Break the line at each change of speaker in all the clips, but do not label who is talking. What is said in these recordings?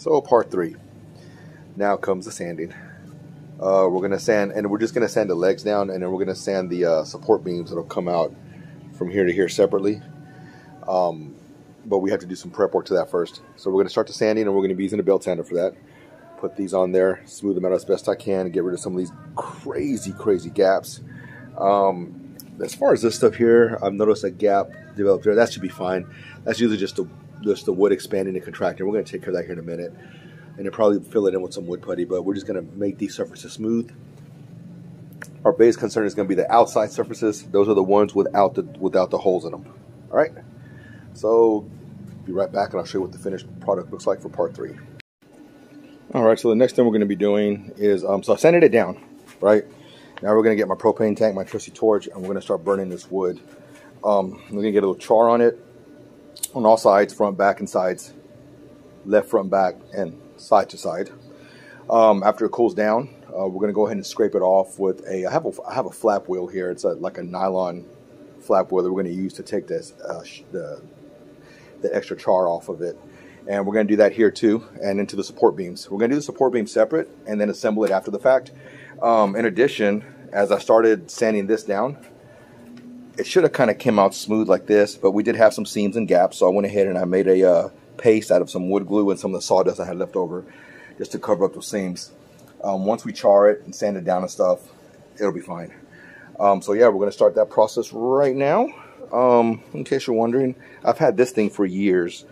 So part 3. Now comes the sanding. We're going to sand, and we're just going to sand the legs down, and then we're going to sand the support beams that'll come out from here to here separately. But we have to do some prep work to that first. So we're going to start the sanding, and we're going to be using a belt sander for that. Put these on there, smooth them out as best I can, get rid of some of these crazy gaps. As far as this stuff here, I've noticed a gap developed there. That should be fine. That's usually just the wood expanding and contracting. We're going to take care of that here in a minute. And then probably fill it in with some wood putty, but we're just going to make these surfaces smooth. Our biggest concern is going to be the outside surfaces. Those are the ones without the holes in them. All right? So, be right back and I'll show you what the finished product looks like for part 3. All right, so the next thing we're going to be doing is, so I sanded it down, right? Now we're going to get my propane tank, my trusty torch, and we're going to start burning this wood. We're going to get a little char on it, on all sides, front, back, and sides. Left, front, back, and side to side. After it cools down, we're going to go ahead and scrape it off with I have a flap wheel here. It's like a nylon flap wheel that we're going to use to take this the extra char off of it. And we're going to do that here too, and into the support beams. We're going to do the support beam separate and then assemble it after the fact. In addition, as I started sanding this down, it should have kind of came out smooth like this, but we did have some seams and gaps, so I went ahead and I made a paste out of some wood glue and some of the sawdust I had left over just to cover up those seams. Once we char it and sand it down and stuff, it'll be fine. So yeah, we're going to start that process right now. In case you're wondering, I've had this thing for years.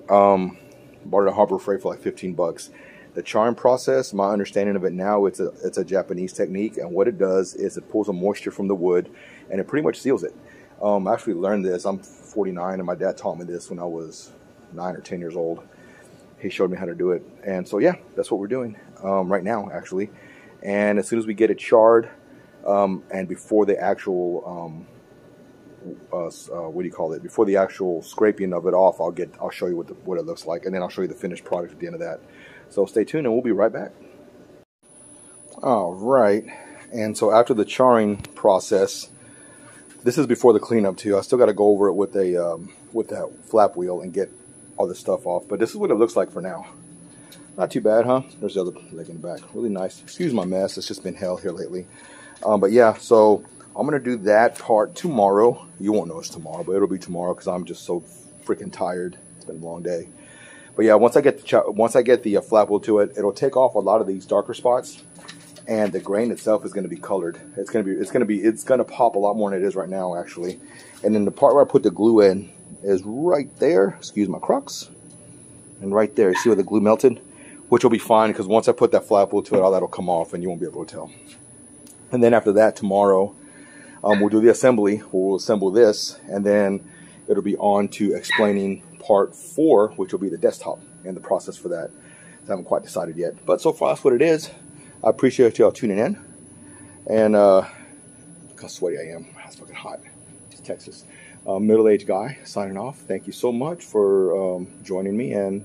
Bought it at Harbor Freight for like 15 bucks. The charring process, my understanding of it now, it's a Japanese technique, and what it does is it pulls the moisture from the wood and it pretty much seals it. I actually learned this. I'm 49 and my dad taught me this when I was 9 or 10 years old. He showed me how to do it, and so yeah, that's what we're doing right now actually. And as soon as we get it charred, and before the actual what do you call it? Before the actual scraping of it off, I'll show you what it looks like, and then I'll show you the finished product at the end of that. So stay tuned, and we'll be right back. All right, and so after the charring process, this is before the cleanup too. I still got to go over it with that flap wheel and get all this stuff off. But this is what it looks like for now. Not too bad, huh? There's the other leg in the back. Really nice. Excuse my mess. It's just been hell here lately. But yeah, so I'm going to do that part tomorrow. You won't know it's tomorrow, but it'll be tomorrow because I'm just so freaking tired. It's been a long day. But yeah, once I get the flap wheel to it, it'll take off a lot of these darker spots, and the grain itself is going to be colored. It's going to pop a lot more than it is right now, actually. And then the part where I put the glue in is right there. Excuse my Crocs. And right there, you see where the glue melted? Which will be fine because once I put that flap wheel to it, all that'll come off and you won't be able to tell. And then after that, tomorrow, we'll do the assembly. We'll assemble this, and then it'll be on to explaining part 4, which will be the desktop and the process for that. I haven't quite decided yet, but so far that's what it is. I appreciate y'all tuning in, and look how sweaty I am. It's fucking hot. It's Texas. Middle-aged guy signing off. Thank you so much for joining me, and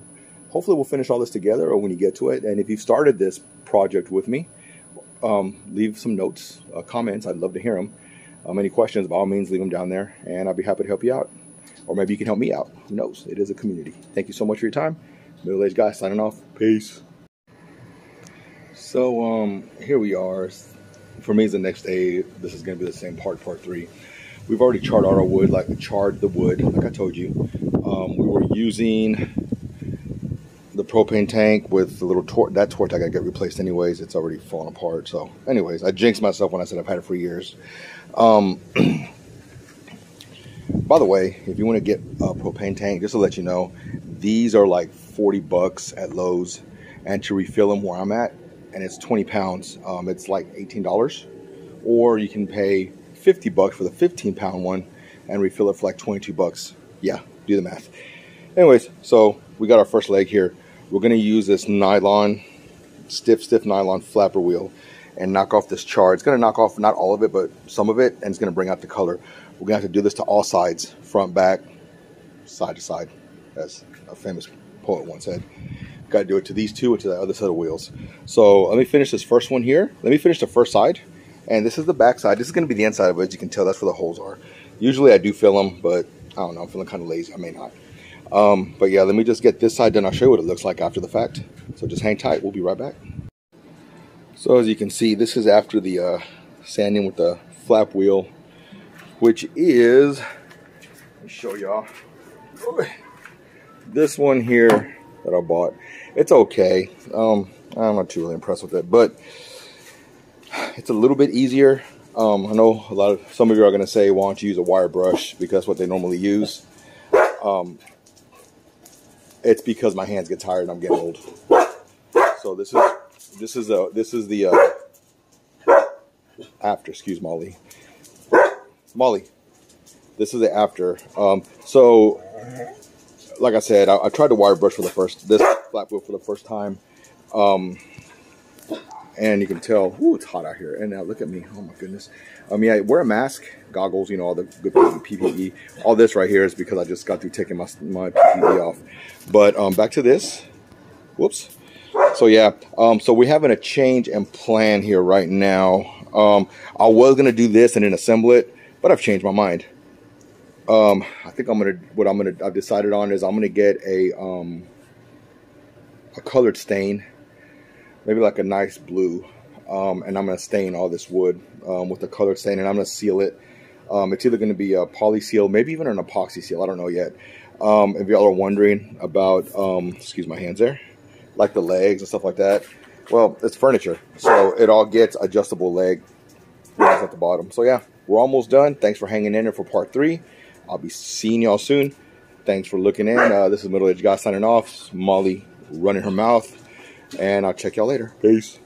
hopefully we'll finish all this together, or when you get to it. And if you've started this project with me, leave some notes, comments. I'd love to hear them. Any questions, by all means, leave them down there, and I'll be happy to help you out. Or maybe you can help me out. Who knows? It is a community. Thank you so much for your time. Middle-aged guy signing off. Peace. So, here we are. For me, it's the next day. This is going to be the same part 3. We've already charred our wood, charred the wood, like I told you. We were using the propane tank with the little torch. That torch I got to get replaced anyways. It's already falling apart. So, anyways, I jinxed myself when I said I've had it for years. By the way, if you want to get a propane tank, just to let you know, these are like 40 bucks at Lowe's, and to refill them where I'm at, and it's 20 pounds, it's like $18. Or you can pay 50 bucks for the 15-pound one and refill it for like 22 bucks. Yeah, do the math. Anyways, so we got our first leg here. We're going to use this nylon, stiff nylon flapper wheel and knock off this char. It's going to knock off not all of it, but some of it, and it's going to bring out the color. We're going to have to do this to all sides, front, back, side to side, as a famous poet once said. Got to do it to these two and to the other set of wheels. So let me finish this first one here. Let me finish the first side, and this is the back side. This is going to be the inside of it. As you can tell, that's where the holes are. Usually I do fill them, but I don't know, I'm feeling kind of lazy. I may not. But yeah, let me just get this side done. I'll show you what it looks like after the fact. So just hang tight. We'll be right back. So as you can see, this is after the sanding with the flap wheel, which is, let me show y'all. This one here that I bought, it's okay. I'm not too really impressed with it, but it's a little bit easier. I know some of you are going to say, why don't you use a wire brush, because that's what they normally use. It's because my hands get tired and I'm getting old. So this is the after. Excuse Molly. This is the after. So like I said, I tried to wire brush this flap wheel for the first time. And you can tell, ooh, it's hot out here. And now look at me. Oh my goodness. Yeah, I wear a mask, goggles, you know, all the good PPE. All this right here is because I just got through taking my PPE off. But back to this. Whoops. So yeah, so we're having a change in plan here right now. I was gonna do this and then assemble it, but I've changed my mind. I think I've decided on is I'm gonna get a colored stain. Maybe like a nice blue, and I'm going to stain all this wood with a colored stain, and I'm going to seal it. It's either going to be a poly seal, maybe even an epoxy seal, I don't know yet. If y'all are wondering about, excuse my hands there, like the legs and stuff like that, well, it's furniture, so it all gets adjustable leg at the bottom. So yeah, we're almost done. Thanks for hanging in there for part 3. I'll be seeing y'all soon. Thanks for looking in. This is Middle Aged Guy signing off. Molly running her mouth. And I'll check y'all later. Peace.